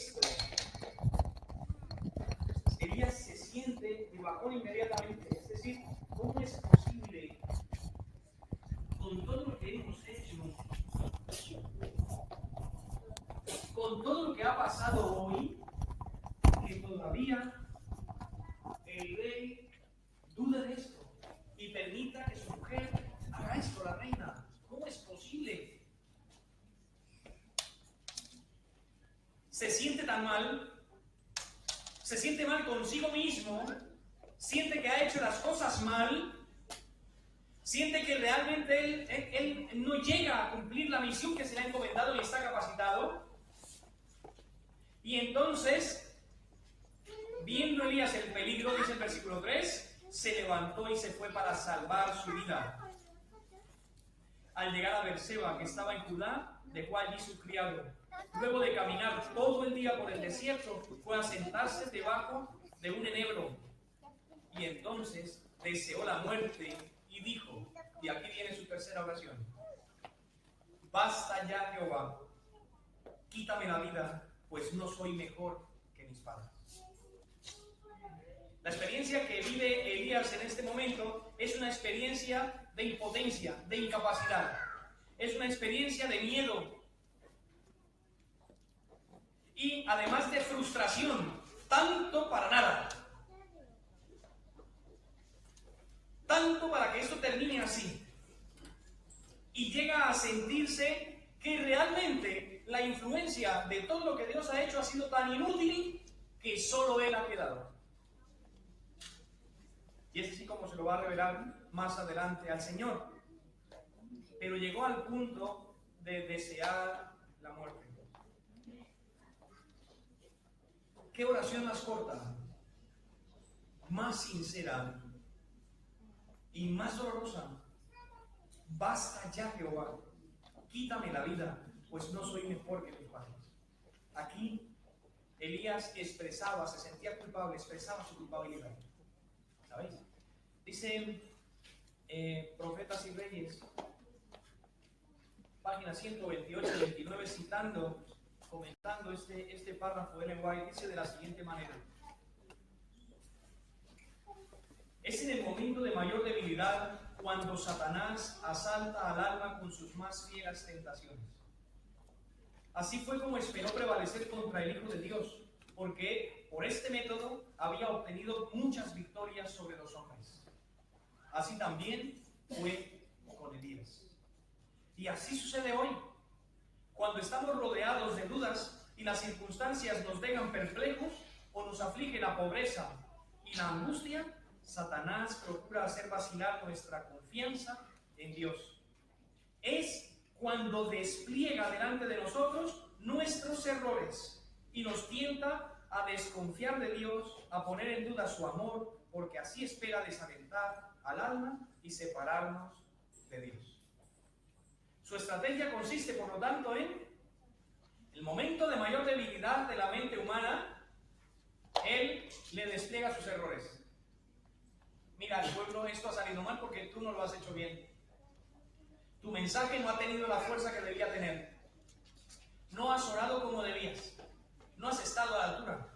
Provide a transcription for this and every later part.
esto. Elías se siente de bajón inmediatamente. Es decir, ¿cómo es posible, con todo lo que hemos hecho, con todo lo que ha pasado hoy, que todavía el rey duda de esto y permita que su mujer haga esto, la reina? ¿Cómo es posible? Se siente tan mal, se siente mal consigo mismo, siente que ha hecho las cosas mal, siente que realmente él no llega a cumplir la misión que se le ha encomendado y está capacitado. Y entonces, viendo Elías el peligro, dice el versículo 3, se levantó y se fue para salvar su vida. Al llegar a Berseba, que estaba en Judá, dejó allí su criado. Luego de caminar todo el día por el desierto, fue a sentarse debajo de un enebro. Y entonces deseó la muerte y dijo, y aquí viene su tercera oración: basta ya, Jehová, quítame la vida, pues no soy mejor que mis padres. La experiencia que vive Elías en este momento es una experiencia de impotencia, de incapacidad. Es una experiencia de miedo. Y además de frustración, tanto para nada. Tanto para que esto termine así. Y llega a sentirse que realmente la influencia de todo lo que Dios ha hecho ha sido tan inútil que solo Él ha quedado. Y es así como se lo va a revelar más adelante al Señor. Pero llegó al punto de desear la muerte. ¿Qué oración más corta, más sincera y más dolorosa? Basta ya, Jehová, quítame la vida, pues no soy mejor que mis padres. Aquí Elías expresaba, se sentía culpable, expresaba su culpabilidad. ¿Sabéis? Dice Profetas y Reyes, página 128 y 29, comentando este párrafo de Ellen White, dice de la siguiente manera: es en el momento de mayor debilidad cuando Satanás asalta al alma con sus más fieras tentaciones. Así fue como esperó prevalecer contra el Hijo de Dios, porque por este método había obtenido muchas victorias sobre los hombres. Así también fue con Elías. Y así sucede hoy. Cuando estamos rodeados de dudas y las circunstancias nos dejan perplejos o nos aflige la pobreza y la angustia, Satanás procura hacer vacilar nuestra confianza en Dios. Es cuando despliega delante de nosotros nuestros errores y nos tienta a desconfiar de Dios, a poner en duda su amor, porque así espera desalentar al alma y separarnos de Dios. Su estrategia consiste, por lo tanto, en el momento de mayor debilidad de la mente humana, él le despliega sus errores. Mira, el pueblo, esto ha salido mal porque tú no lo has hecho bien. Tu mensaje no ha tenido la fuerza que debía tener. No has orado como debías. No has estado a la altura.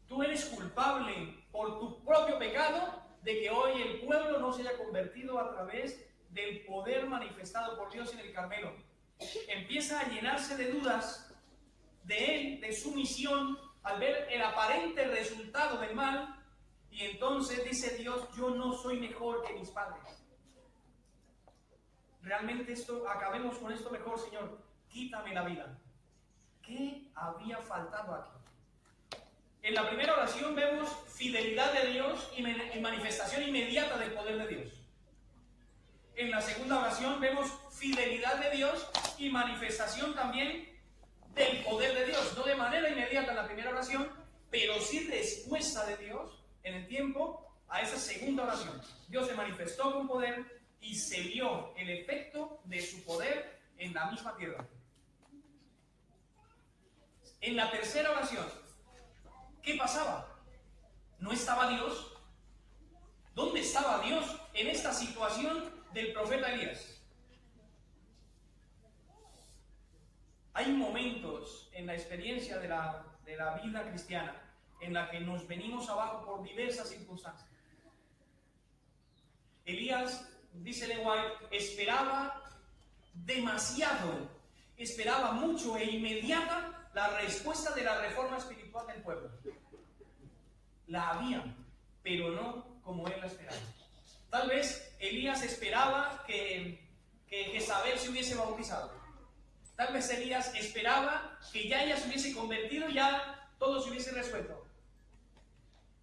Tú eres culpable por tu propio pecado de que hoy el pueblo no se haya convertido a través del poder manifestado por Dios en el Carmelo. Empieza a llenarse de dudas de él, de su misión, al ver el aparente resultado del mal, y entonces dice Dios: yo no soy mejor que mis padres. Realmente acabemos con esto mejor, Señor, quítame la vida. ¿Qué había faltado aquí? En la primera oración vemos fidelidad de Dios y manifestación inmediata del poder de Dios. En la segunda oración vemos fidelidad de Dios y manifestación también del poder de Dios. No de manera inmediata en la primera oración, pero sí respuesta de Dios en el tiempo a esa segunda oración. Dios se manifestó con poder y se vio el efecto de su poder en la misma tierra. En la tercera oración, ¿qué pasaba? ¿No estaba Dios? ¿Dónde estaba Dios en esta situación del profeta Elías? Hay momentos en la experiencia de la vida cristiana en la que nos venimos abajo por diversas circunstancias. Elías, dice Ellen White, esperaba demasiado, esperaba mucho e inmediata la respuesta de la reforma espiritual del pueblo. La había, pero no como él la esperaba. Tal vez Elías esperaba que Jezabel se hubiese bautizado. Tal vez Elías esperaba que ya ella se hubiese convertido y ya todo se hubiese resuelto.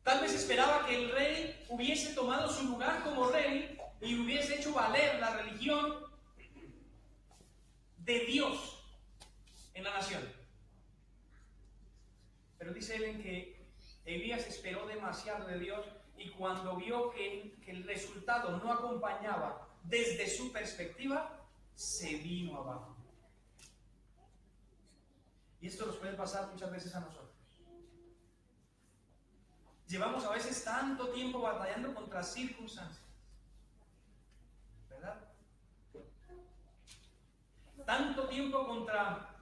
Tal vez esperaba que el rey hubiese tomado su lugar como rey y hubiese hecho valer la religión de Dios en la nación. Pero dice Ellen que Elías esperó demasiado de Dios y cuando vio que el resultado no acompañaba desde su perspectiva, se vino abajo. Y esto nos puede pasar muchas veces a nosotros. Llevamos a veces tanto tiempo batallando contra circunstancias, ¿verdad? Tanto tiempo contra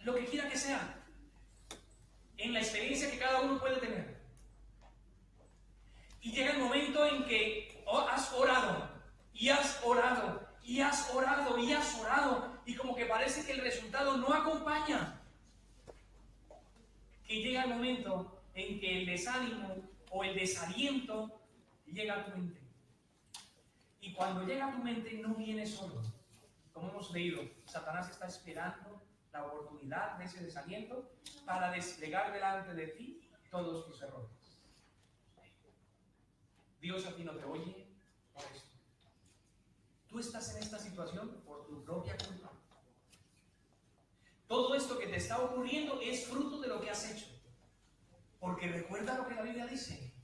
lo que quiera que sea, en la experiencia que cada uno puede tener. Y llega el momento en que has orado, y has orado, y has orado, y has orado, y como que parece que el resultado no acompaña. Que llega el momento en que el desánimo o el desaliento llega a tu mente. Y cuando llega a tu mente no viene solo. Como hemos leído, Satanás está esperando la oportunidad de ese desaliento para desplegar delante de ti todos tus errores. Dios a ti no te oye por esto. Tú estás en esta situación por tu propia culpa. Todo esto que te está ocurriendo es fruto de lo que has hecho. Porque recuerda lo que la Biblia dice.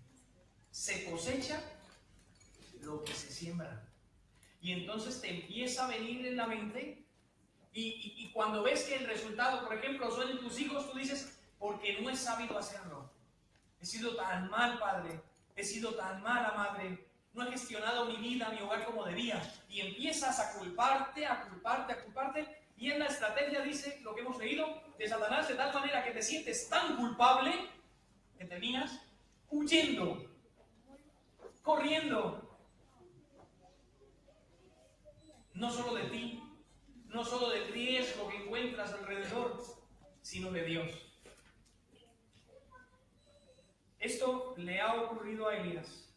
Se cosecha lo que se siembra. Y entonces te empieza a venir en la mente. Y cuando ves que el resultado, por ejemplo, son en tus hijos, tú dices, porque no he sabido hacerlo. He sido tan mal padre. He sido tan mala madre. No he gestionado mi vida, mi hogar como debía. Y empiezas a culparte, a culparte, a culparte. Y en la estrategia dice lo que hemos leído de Satanás, de tal manera que te sientes tan culpable que terminas huyendo, corriendo. No solo de ti, no solo del riesgo que encuentras alrededor, sino de Dios. Esto le ha ocurrido a Elías.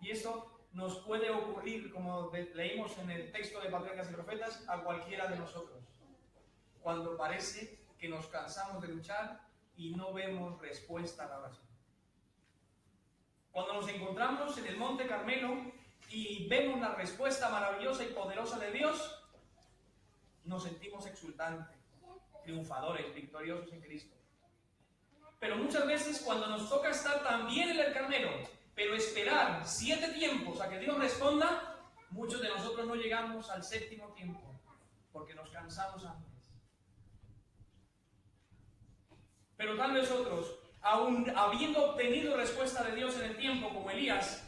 Y esto nos puede ocurrir, como leímos en el texto de Patriarcas y Profetas, a cualquiera de nosotros. Cuando parece que nos cansamos de luchar y no vemos respuesta a la oración. Cuando nos encontramos en el Monte Carmelo y vemos la respuesta maravillosa y poderosa de Dios, nos sentimos exultantes, triunfadores, victoriosos en Cristo. Pero muchas veces cuando nos toca estar también en el Carmelo, pero esperar 7 tiempos a que Dios responda, muchos de nosotros no llegamos al 7º tiempo, porque nos cansamos antes. Pero tal vez otros, aún habiendo obtenido respuesta de Dios en el tiempo, como Elías,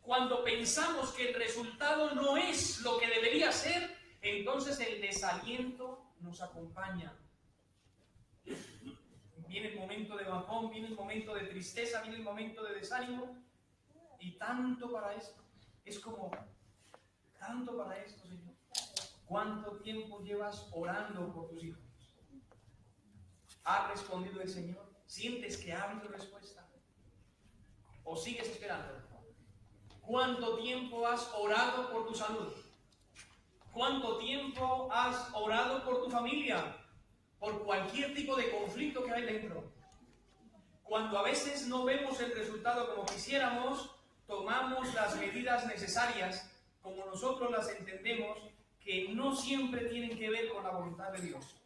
cuando pensamos que el resultado no es lo que debería ser, entonces el desaliento nos acompaña. Viene el momento de bajón, viene el momento de tristeza, viene el momento de desánimo. Y tanto para esto. Es como, tanto para esto, Señor. ¿Cuánto tiempo llevas orando por tus hijos? ¿Ha respondido el Señor? ¿Sientes que ha habido respuesta? ¿O sigues esperando? ¿Cuánto tiempo has orado por tu salud? ¿Cuánto tiempo has orado por tu familia? Por cualquier tipo de conflicto que hay dentro. Cuando a veces no vemos el resultado como quisiéramos, tomamos las medidas necesarias, como nosotros las entendemos, que no siempre tienen que ver con la voluntad de Dios.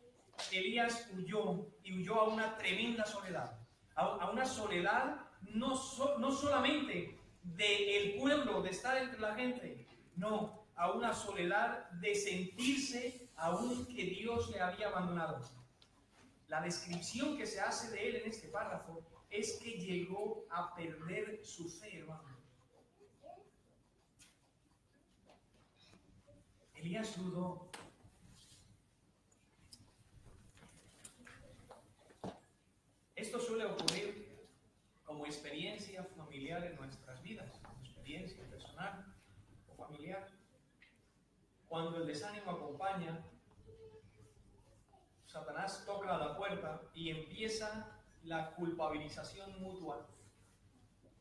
Elías huyó, y huyó a una tremenda soledad. A una soledad no solamente del pueblo, de estar entre la gente, no, a una soledad de sentirse aún que Dios le había abandonado. La descripción que se hace de él en este párrafo es que llegó a perder su fe, hermano. Elías dudó. como experiencia familiar en nuestras vidas, como experiencia personal o familiar. Cuando el desánimo acompaña, Satanás toca a la puerta y empieza la culpabilización mutua,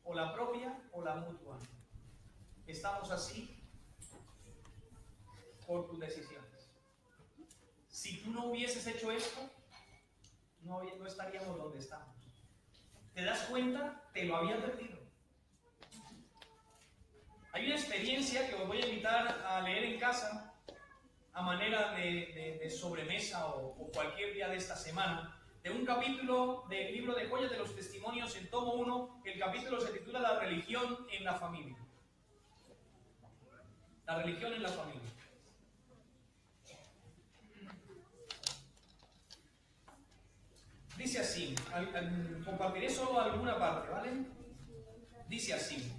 o la propia o la mutua. Estamos así por tus decisiones. Si tú no hubieses hecho esto, no estaríamos donde estamos. ¿Te das cuenta? Te lo había perdido. Hay una experiencia que os voy a invitar a leer en casa a manera de sobremesa o cualquier día de esta semana, de un capítulo del libro de Joyas de los Testimonios, el tomo 1, que el capítulo se titula La religión en la familia. La religión en la familia. Dice así, compartiré solo alguna parte, ¿vale? Dice así,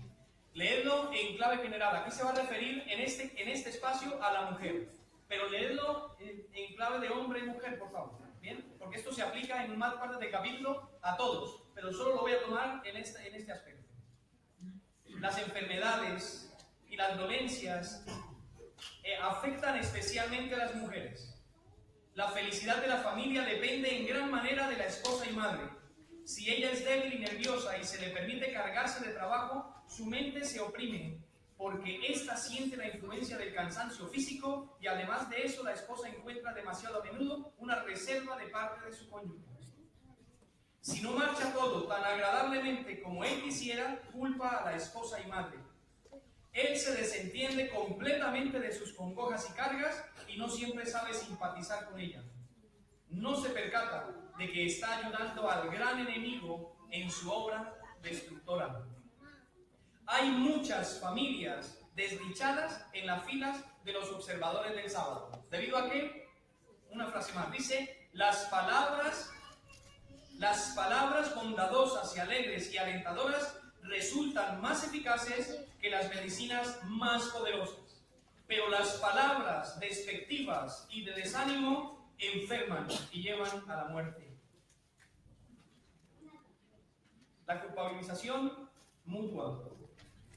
leedlo en clave general. Aquí se va a referir en este espacio a la mujer, pero leedlo en clave de hombre y mujer, por favor, ¿bien? Porque esto se aplica en más partes del capítulo a todos, pero solo lo voy a tomar en este aspecto. Las enfermedades y las dolencias afectan especialmente a las mujeres. La felicidad de la familia depende en gran manera de la esposa y madre. Si ella es débil y nerviosa y se le permite cargarse de trabajo, su mente se oprime, porque ésta siente la influencia del cansancio físico y además de eso la esposa encuentra demasiado a menudo una reserva de parte de su cónyuge. Si no marcha todo tan agradablemente como él quisiera, culpa a la esposa y madre. Él se desentiende completamente de sus congojas y cargas y no siempre sabe simpatizar con ella. No se percata de que está ayudando al gran enemigo en su obra destructora. Hay muchas familias desdichadas en las filas de los observadores del sábado. ¿Debido a qué? Una frase más. Dice, las palabras bondadosas y alegres y alentadoras resultan más eficaces que las medicinas más poderosas. Pero las palabras despectivas y de desánimo enferman y llevan a la muerte. La culpabilización mutua.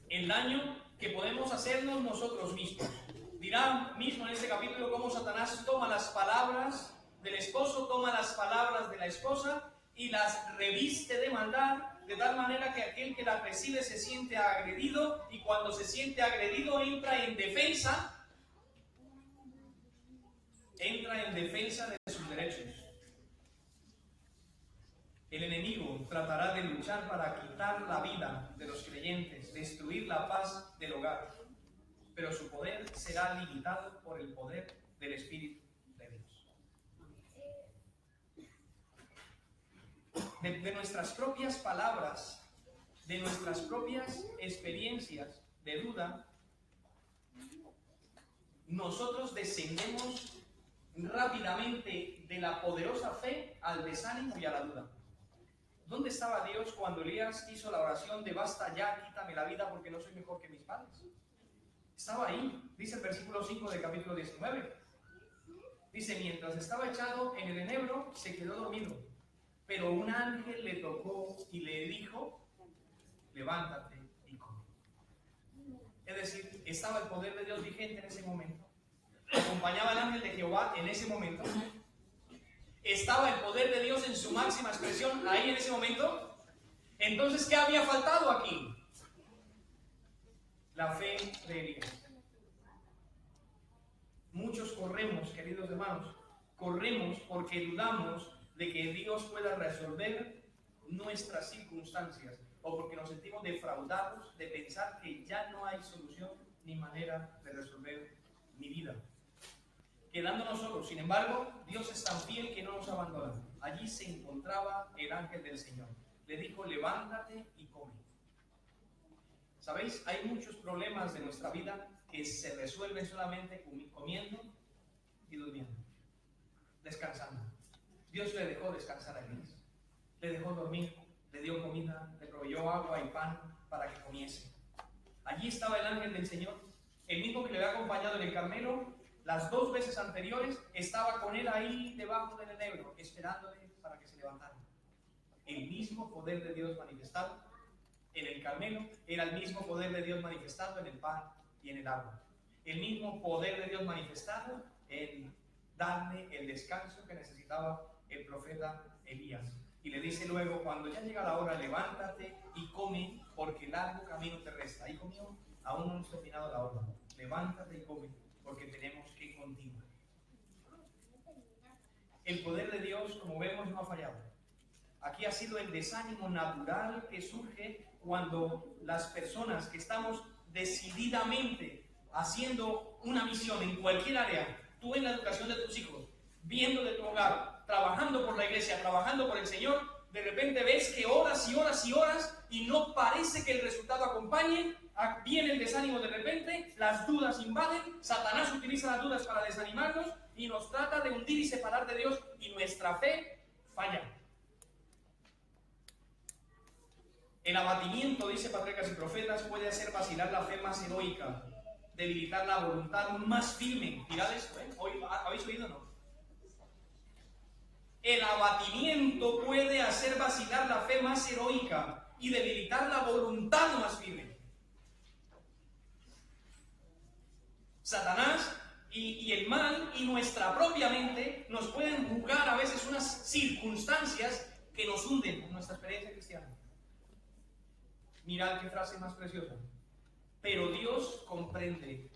El daño que podemos hacernos nosotros mismos. Dirá mismo en este capítulo cómo Satanás toma las palabras del esposo, toma las palabras de la esposa y las reviste de maldad, de tal manera que aquel que las recibe se siente agredido, y cuando se siente agredido entra en defensa de sus derechos. El enemigo tratará de luchar para quitar la vida de los creyentes, destruir la paz del hogar, pero su poder será limitado por el poder del Espíritu de Dios. De nuestras propias palabras, de nuestras propias experiencias de duda, nosotros descendemos rápidamente de la poderosa fe al desánimo y a la duda. ¿Dónde estaba Dios cuando Elías hizo la oración de basta ya, quítame la vida porque no soy mejor que mis padres? Estaba ahí, dice el versículo 5 del capítulo 19. Dice, mientras estaba echado en el enebro, se quedó dormido. Pero un ángel le tocó y le dijo, levántate y come. Es decir, estaba el poder de Dios vigente en ese momento. Acompañaba al ángel de Jehová en ese momento. Estaba el poder de Dios en su máxima expresión ahí en ese momento. Entonces, ¿qué había faltado aquí? La fe de Elías. Muchos corremos, queridos hermanos, corremos porque dudamos de que Dios pueda resolver nuestras circunstancias, o porque nos sentimos defraudados de pensar que ya no hay solución ni manera de resolver mi vida. Quedándonos solos. Sin embargo, Dios es tan fiel que no nos abandona. Allí se encontraba el ángel del Señor. Le dijo, levántate y come. ¿Sabéis? Hay muchos problemas de nuestra vida que se resuelven solamente comiendo y durmiendo, descansando. Dios le dejó descansar a Elías, le dejó dormir, le dio comida, le proveyó agua y pan para que comiese. Allí estaba el ángel del Señor, el mismo que le había acompañado en el Carmelo las 2 veces anteriores, estaba con él ahí debajo del enebro, esperándole para que se levantara. El mismo poder de Dios manifestado en el Carmelo, era el mismo poder de Dios manifestado en el pan y en el agua. El mismo poder de Dios manifestado en darle el descanso que necesitaba el profeta Elías. Y le dice luego, cuando ya llega la hora, levántate y come, porque largo camino te resta. Ahí comió, aún no hemos terminado la hora. Levántate y come, porque tenemos que continuar. El poder de Dios, como vemos, no ha fallado. Aquí ha sido el desánimo natural que surge cuando las personas que estamos decididamente haciendo una misión en cualquier área, tú en la educación de tus hijos, viendo de tu hogar, trabajando por la iglesia, trabajando por el Señor, de repente ves que horas y horas y horas y no parece que el resultado acompañe, viene el desánimo de repente, las dudas invaden, Satanás utiliza las dudas para desanimarnos y nos trata de hundir y separar de Dios y nuestra fe falla. El abatimiento, dice Patriarcas y Profetas, puede hacer vacilar la fe más heroica, debilitar la voluntad más firme. Mirad esto, ¿habéis oído o no? El abatimiento puede hacer vacilar la fe más heroica y debilitar la voluntad más firme. Satanás y el mal y nuestra propia mente nos pueden jugar a veces unas circunstancias que nos hunden en nuestra experiencia cristiana. Mirad qué frase más preciosa. Pero Dios comprende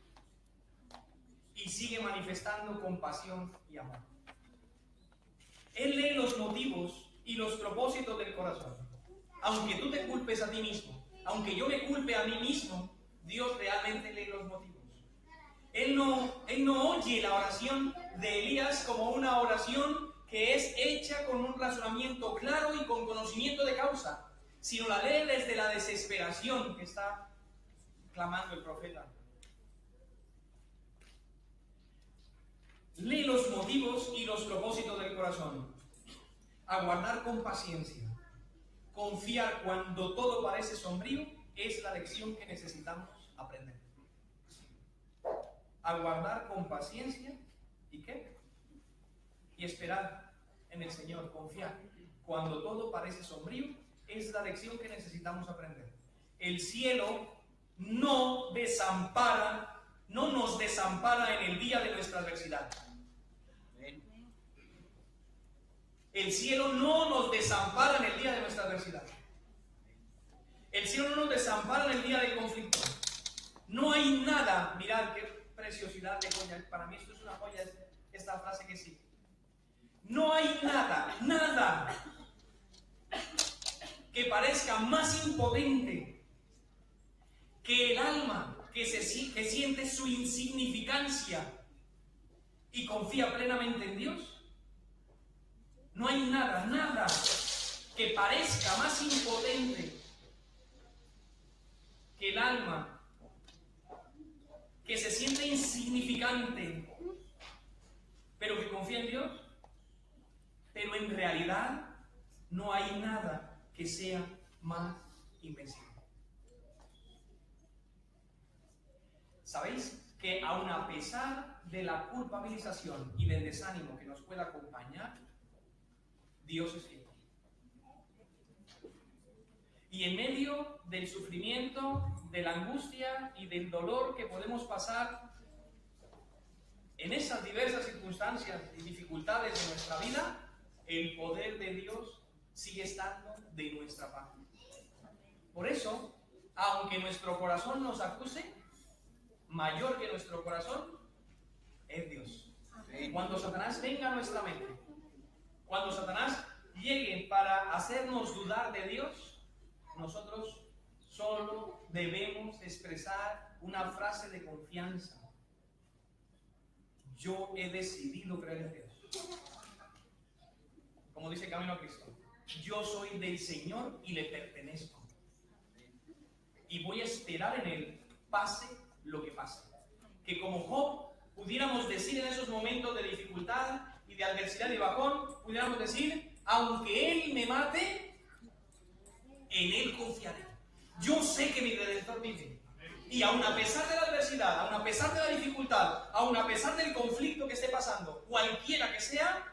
y sigue manifestando compasión y amor. Él lee los motivos y los propósitos del corazón. Aunque tú te culpes a ti mismo, aunque yo me culpe a mí mismo, Dios realmente lee los motivos. Él no oye la oración de Elías como una oración que es hecha con un razonamiento claro y con conocimiento de causa, sino la lee desde la desesperación que está clamando el profeta. Lee los motivos y los propósitos del corazón. Aguardar con paciencia, confiar cuando todo parece sombrío, es la lección que necesitamos aprender. Aguardar con paciencia, ¿y qué? Y esperar en el Señor, confiar. Cuando todo parece sombrío, es la lección que necesitamos aprender. El cielo no nos desampara en el día de nuestra adversidad. El cielo no nos desampara en el día de nuestra adversidad. El cielo no nos desampara en el día del conflicto. No hay nada, mirad qué preciosidad de joya. Para mí esto es una joya, esta frase que sí. No hay nada que parezca más impotente que el alma que siente su insignificancia y confía plenamente en Dios. No hay nada que parezca más impotente que el alma que se siente insignificante, pero que confía en Dios. Pero en realidad no hay nada que sea más invencible. ¿Sabéis que aun a pesar de la culpabilización y del desánimo que nos pueda acompañar, Dios es fiel? Y en medio del sufrimiento, de la angustia y del dolor que podemos pasar en esas diversas circunstancias y dificultades de nuestra vida, el poder de Dios sigue estando de nuestra parte. Por eso, aunque nuestro corazón nos acuse, mayor que nuestro corazón es Dios. Cuando Satanás venga a nuestra mente, cuando Satanás llegue para hacernos dudar de Dios, nosotros solo debemos expresar una frase de confianza. Yo he decidido creer en Dios. Como dice Camino a Cristo, yo soy del Señor y le pertenezco. Y voy a esperar en Él, pase lo que pase. Que como Job pudiéramos decir en esos momentos de dificultad y de adversidad y bajón, pudiéramos decir, aunque Él me mate, en Él confiaré. Yo sé que mi Redentor vive. Y aun a pesar de la adversidad, aun a pesar de la dificultad, aun a pesar del conflicto que esté pasando, cualquiera que sea,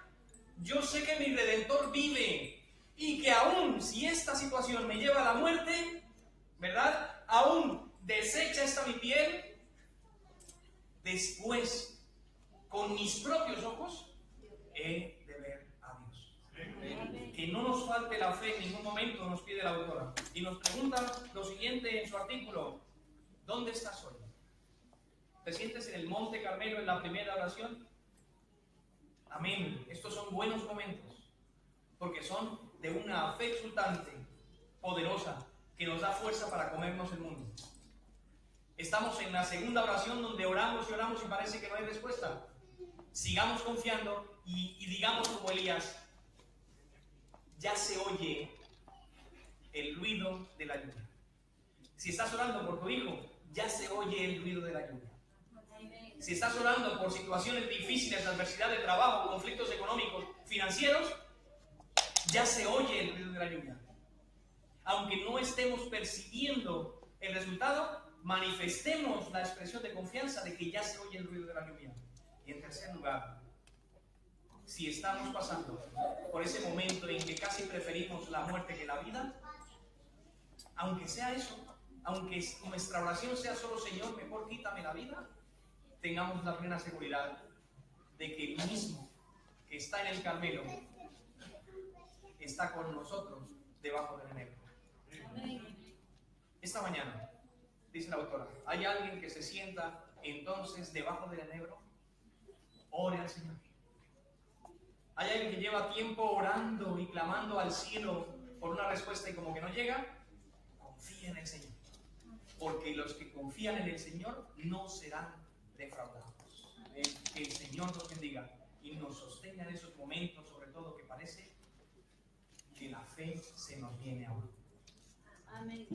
yo sé que mi Redentor vive. Y que aun si esta situación me lleva a la muerte, ¿verdad? Aún deshecha está mi piel, después, con mis propios ojos, he de ver a Dios. Que no nos falte la fe en ningún momento, nos pide la autora. Y nos pregunta lo siguiente en su artículo: ¿dónde estás hoy? ¿Te sientes en el Monte Carmelo en la primera oración? Amén. Estos son buenos momentos, porque son de una fe exultante, poderosa, que nos da fuerza para comernos el mundo. Estamos en la segunda oración donde oramos y parece que no hay respuesta. Sigamos confiando y digamos como Elías: ya se oye el ruido de la lluvia. Si estás orando por tu hijo, ya se oye el ruido de la lluvia. Si estás orando por situaciones difíciles, adversidad de trabajo, conflictos económicos, financieros, ya se oye el ruido de la lluvia. Aunque no estemos percibiendo el resultado, manifestemos la expresión de confianza de que ya se oye el ruido de la lluvia. Y en tercer lugar, si estamos pasando por ese momento en que casi preferimos la muerte que la vida, aunque sea eso, aunque nuestra oración sea solo: Señor, mejor quítame la vida, tengamos la plena seguridad de que el mismo que está en el Carmelo está con nosotros debajo del enebro. Esta mañana, dice la autora, ¿hay alguien que se sienta entonces debajo del enebro? Ore al Señor. ¿Hay alguien que lleva tiempo orando y clamando al cielo por una respuesta y como que no llega? Confía en el Señor, porque los que confían en el Señor no serán defraudados. Que el Señor nos bendiga y nos sostenga en esos momentos, sobre todo que parece que la fe se nos viene abajo. Amén.